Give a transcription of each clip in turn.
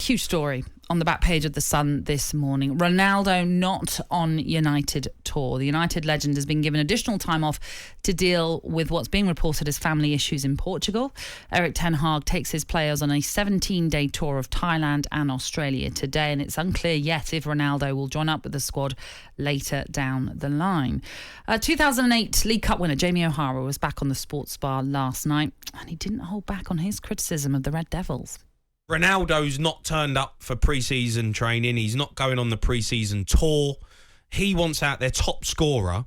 huge story on the back page of The Sun this morning. Ronaldo not on United tour. The United legend has been given additional time off to deal with what's being reported as family issues in Portugal. Erik ten Hag takes his players on a 17-day tour of Thailand and Australia today, and it's unclear yet if Ronaldo will join up with the squad later down the line. 2008 League Cup winner Jamie O'Hara was back on the sports bar last night, and he didn't hold back on his criticism of the Red Devils. Ronaldo's not turned up for pre-season training. He's not going on the pre-season tour. He wants out their top scorer.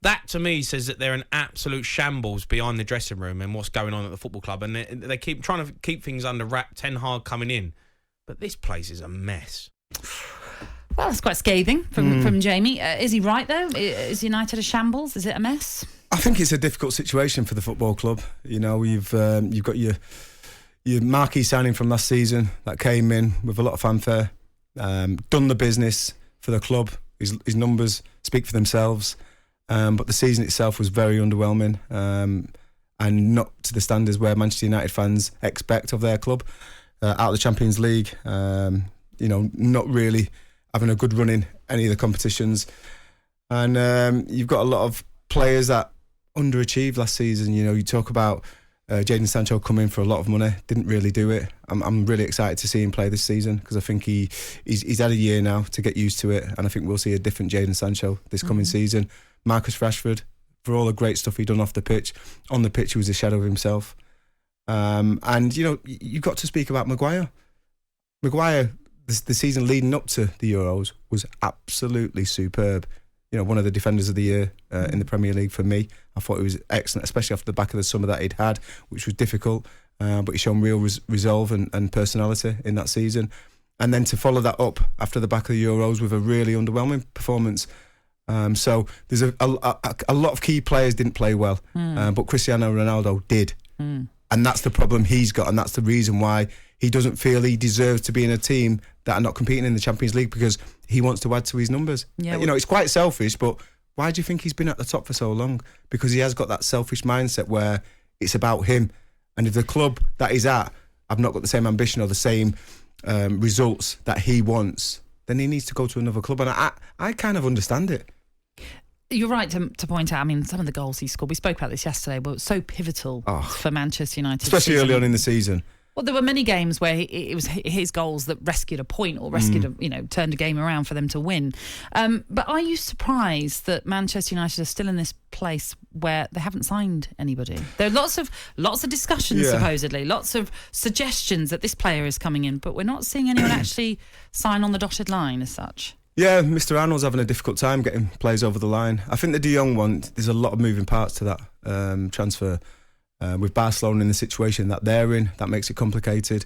That, to me, says that they're an absolute shambles behind the dressing room and what's going on at the football club. And they keep trying to keep things under wrap. Ten Hag coming in. But this place is a mess. Well, that's quite scathing from Jamie. Is he right, though? Is United a shambles? Is it a mess? I think it's a difficult situation for the football club. You know, you've got your marquee signing from last season that came in with a lot of fanfare, done the business for the club. His numbers speak for themselves, but the season itself was very underwhelming, and not to the standards where Manchester United fans expect of their club. Out of the Champions League, not really having a good run in any of the competitions, and you've got a lot of players that underachieved last season. You know, you talk about Jaden Sancho come in for a lot of money, didn't really do it. I'm really excited to see him play this season because I think he's had a year now to get used to it, and I think we'll see a different Jaden Sancho this coming season. Marcus Rashford, for all the great stuff he'd done off the pitch, on the pitch he was a shadow of himself. And, you know, you've got to speak about Maguire. Maguire, the season leading up to the Euros was absolutely superb. You know, one of the defenders of the year in the Premier League for me. I thought he was excellent, especially off the back of the summer that he'd had, which was difficult. But he's shown real resolve and personality in that season. And then to follow that up after the back of the Euros with a really underwhelming performance. So there's a lot of key players didn't play well, but Cristiano Ronaldo did. And that's the problem he's got, and that's the reason why he doesn't feel he deserves to be in a team that are not competing in the Champions League, because he wants to add to his numbers. Yeah, you know, it's quite selfish, but why do you think he's been at the top for so long? Because he has got that selfish mindset where it's about him. And if the club that he's at have not got the same ambition or the same results that he wants, then he needs to go to another club. And I kind of understand it. You're right to point out, I mean, some of the goals he scored, we spoke about this yesterday, but so pivotal for Manchester United. Especially early on in the season. Well, there were many games where it was his goals that rescued a point or turned a game around for them to win. But are you surprised that Manchester United are still in this place where they haven't signed anybody? There are lots of discussions, supposedly, lots of suggestions that this player is coming in, but we're not seeing anyone actually sign on the dotted line as such. Yeah, Mr. Arnold's having a difficult time getting players over the line. I think the De Jong one, there's a lot of moving parts to that transfer. With Barcelona in the situation that they're in, that makes it complicated.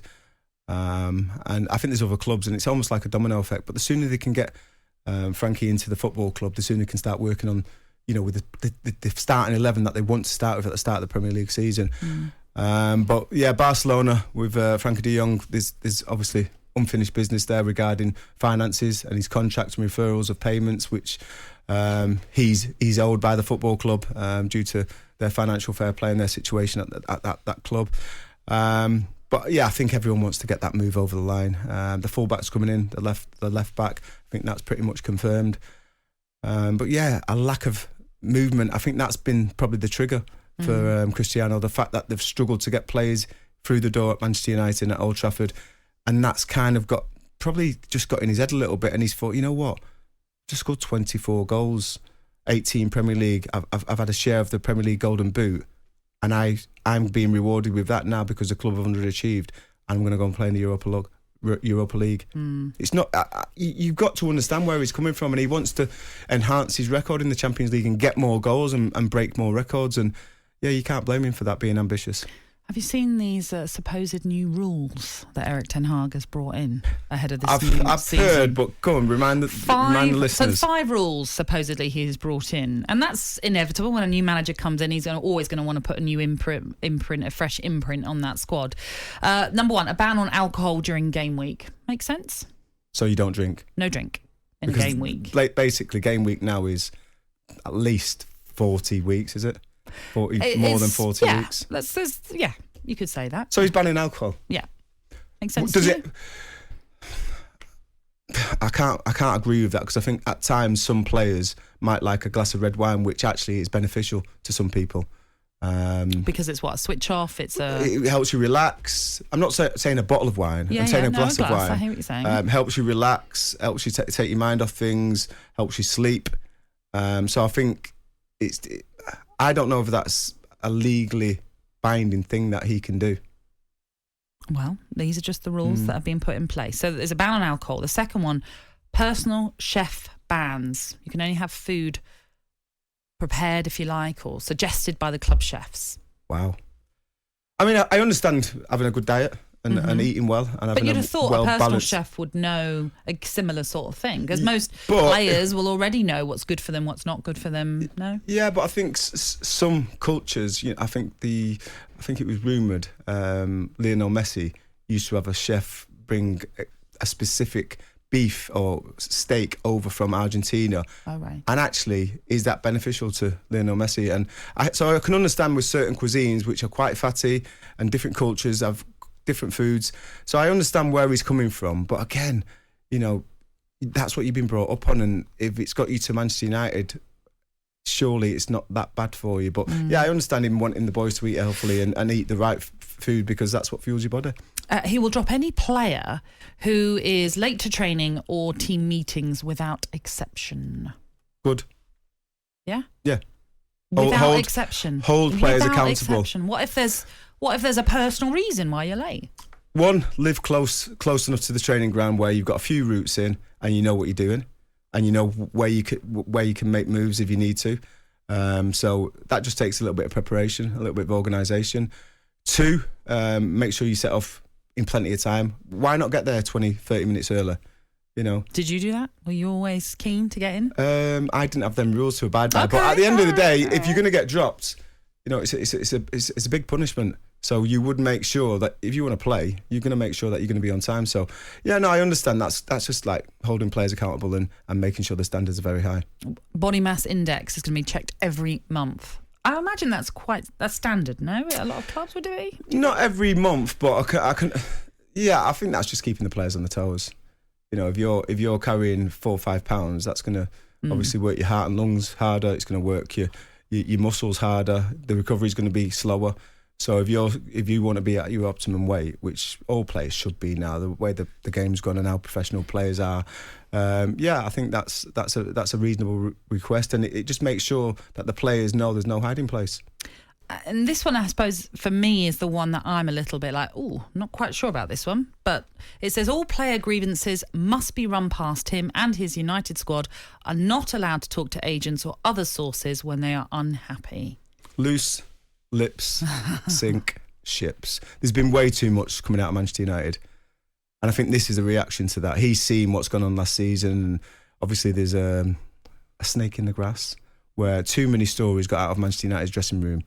And I think there's other clubs, and it's almost like a domino effect. But the sooner they can get Frankie into the football club, the sooner they can start working on, you know, with the starting 11 that they want to start with at the start of the Premier League season. But yeah, Barcelona with Frankie de Jong, there's obviously unfinished business there regarding finances and his contracts and referrals of payments, which he's owed by the football club due to their financial fair play and their situation at that club. But yeah, I think everyone wants to get that move over the line. The fullback's coming in, the left back, I think that's pretty much confirmed. But yeah, a lack of movement, I think that's been probably the trigger for Cristiano, the fact that they've struggled to get players through the door at Manchester United and at Old Trafford, and that's kind of probably just got in his head a little bit, and he's thought, you know what, just scored 24 goals, 18 Premier League, I've had a share of the Premier League Golden Boot, and I'm being rewarded with that now because the club have underachieved, and I'm going to go and play in the Europa League. It's not. You've got to understand where he's coming from, and he wants to enhance his record in the Champions League and get more goals and break more records, and yeah, you can't blame him for that, being ambitious. Have you seen these supposed new rules that Erik ten Hag has brought in ahead of this new season? I've heard, but go on, remind the listeners. So 5 rules supposedly he has brought in, and that's inevitable. When a new manager comes in, he's always going to want to put a new imprint, a fresh imprint on that squad. Number 1, a ban on alcohol during game week. Makes sense? So you don't drink? No drink in a game week. Basically, game week now is at least 40 weeks, is it? More than 40 weeks. Yeah, you could say that. So he's banning alcohol. Yeah, makes sense. Does it? I can't agree with that, because I think at times some players might like a glass of red wine, which actually is beneficial to some people. Because it's what, a switch off? It helps you relax. I'm not saying a bottle of wine. I'm saying a glass of wine. I hear what you're saying. Helps you relax, helps you take your mind off things, helps you sleep. So I think I don't know if that's a legally binding thing that he can do. Well, these are just the rules that have been put in place. So there's a ban on alcohol. The second one, personal chef bans. You can only have food prepared, if you like, or suggested by the club chefs. Wow. I mean, I understand having a good diet and eating well. And but you'd have thought a personal chef would know a similar sort of thing, because most players will already know what's good for them, what's not good for them. No? Yeah, but I think some cultures, I think it was rumoured Lionel Messi used to have a chef bring a specific beef or steak over from Argentina. Oh, right. And actually, is that beneficial to Lionel Messi? And so I can understand with certain cuisines which are quite fatty, and different cultures have different foods. So I understand where he's coming from. But again, that's what you've been brought up on. And if it's got you to Manchester United, surely it's not that bad for you. But yeah, I understand him wanting the boys to eat healthily and eat the right food, because that's what fuels your body. He will drop any player who is late to training or team meetings without exception. Good. Yeah? Yeah. Without exception. Hold players without accountable. Exception. What if there's a personal reason why you're late? One, live close enough to the training ground where you've got a few routes in and you know what you're doing, and you know where you can make moves if you need to. So that just takes a little bit of preparation, a little bit of organisation. Two, make sure you set off in plenty of time. Why not get there 20, 30 minutes early? Did you do that? Were you always keen to get in? I didn't have them rules to abide by. Okay, but at the end of the day, if you're going to get dropped, it's a big punishment. So you would make sure that if you want to play, you're going to make sure that you're going to be on time. So yeah, no, I understand. That's just like holding players accountable and making sure the standards are very high. Body mass index is going to be checked every month. I imagine that's standard, no? A lot of clubs would do it. Not every month, but I can. Yeah, I think that's just keeping the players on the toes. If you're carrying 4 or 5 pounds, that's going to obviously work your heart and lungs harder. It's going to work your muscles harder. The recovery is going to be slower. So if you want to be at your optimum weight, which all players should be now, the way the game's gone and how professional players are, I think that's a reasonable request, and it just makes sure that the players know there's no hiding place. And this one, I suppose, for me, is the one that I'm a little bit like, not quite sure about this one. But it says all player grievances must be run past him, and his United squad are not allowed to talk to agents or other sources when they are unhappy. Loose lips sink ships. There's been way too much coming out of Manchester United, and I think this is a reaction to that. He's seen what's gone on last season, and obviously there's a snake in the grass where too many stories got out of Manchester United's dressing room.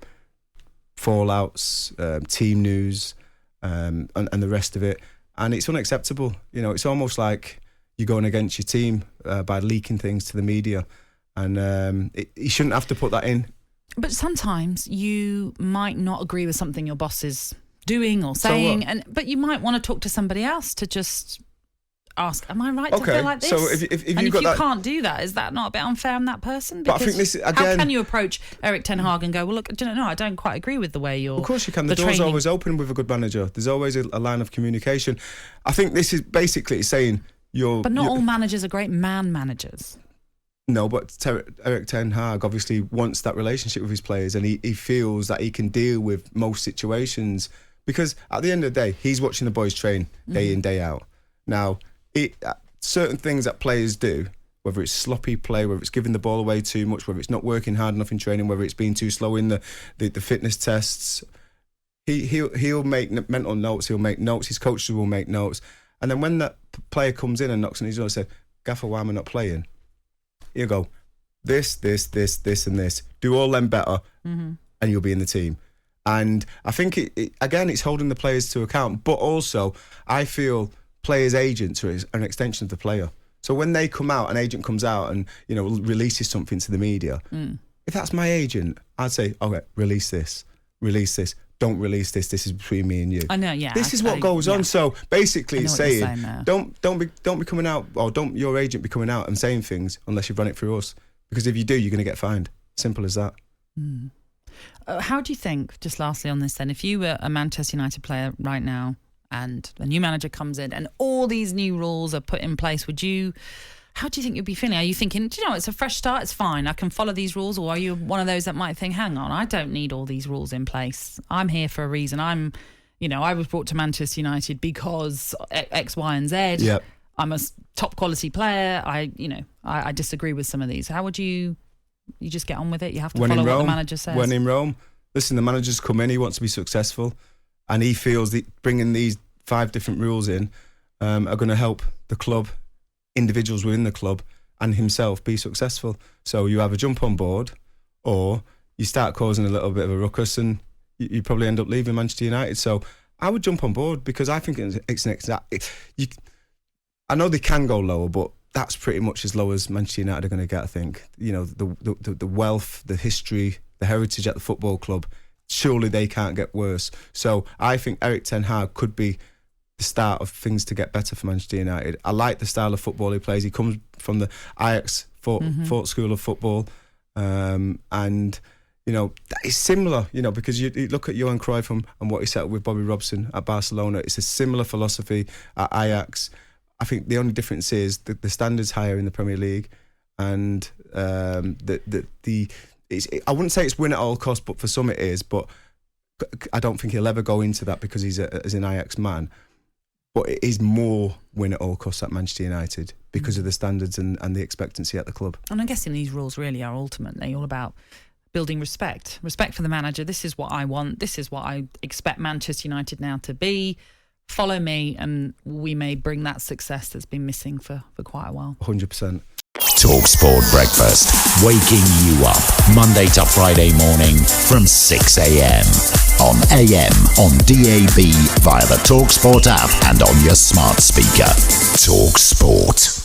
Fallouts, team news, and the rest of it, and it's unacceptable. It's almost like you're going against your team by leaking things to the media, and you shouldn't have to put that in. But sometimes you might not agree with something your boss is doing or saying, but you might want to talk to somebody else to just ask, am I right to feel like this? So if you can't do that, is that not a bit unfair on that person? Because but I think this, again, how can you approach Erik ten Hag and go, well, look, I don't quite agree with the way you're... Of course you can. The door's always open with a good manager. There's always a line of communication. I think this is basically saying But not all managers are great managers. No, but Erik ten Hag obviously wants that relationship with his players, and he feels that he can deal with most situations, because at the end of the day, he's watching the boys train day in, day out. Now, certain things that players do, whether it's sloppy play, whether it's giving the ball away too much, whether it's not working hard enough in training, whether it's being too slow in the fitness tests, he'll make mental notes, he'll make notes, his coaches will make notes, and then when that player comes in and knocks on his door and says, Gaffer, why am I not playing? He'll go, this, and this. Do all them better, and you'll be in the team. And I think, again, it's holding the players to account. But also, I feel players' agents are an extension of the player. So when they come out, an agent comes out and releases something to the media, if that's my agent, I'd say, okay, release this. don't release this. This is between me and you. I know, yeah. This is what goes on. So basically, it's saying don't be coming out, or don't your agent be coming out and saying things unless you've run it through us. Because if you do, you're going to get fined. Simple as that. How do you think, just lastly on this then, if you were a Manchester United player right now and a new manager comes in and all these new rules are put in place, how do you think you'd be feeling? Are you thinking, do you know, it's a fresh start, it's fine, I can follow these rules? Or are you one of those that might think, hang on, I don't need all these rules in place. I'm here for a reason. I was brought to Manchester United because X, Y and Z. Yep. I'm a top quality player. I disagree with some of these. How would you just get on with it? You have to follow what the manager says. When in Rome, listen, the manager's come in, he wants to be successful, and he feels that bringing these 5 different rules in are going to help the club, individuals within the club, and himself be successful. So you either jump on board or you start causing a little bit of a ruckus and you probably end up leaving Manchester United. So I would jump on board because I think it's an exact... I know they can go lower, but that's pretty much as low as Manchester United are going to get, I think. You know, the wealth, the history, the heritage at the football club, surely they can't get worse. So I think Erik ten Hag could be the start of things to get better for Manchester United. I like the style of football he plays. He comes from the Ajax Fort School of football, and you know it's similar. You know, because you look at Johan Cruyff and what he set up with Bobby Robson at Barcelona. It's a similar philosophy at Ajax. I think the only difference is the standards higher in the Premier League, and I wouldn't say it's win at all costs, but for some it is. But I don't think he'll ever go into that because he's an Ajax man. But it is more win at all costs at Manchester United because of the standards and the expectancy at the club. And I'm guessing these rules really are ultimately all about building respect for the manager. This is what I want. This is what I expect Manchester United now to be. Follow me and we may bring that success that's been missing for quite a while. 100%. talkSPORT Breakfast, waking you up Monday to Friday morning from 6 a.m. on AM, on DAB, via the talkSPORT app and on your smart speaker. talkSPORT.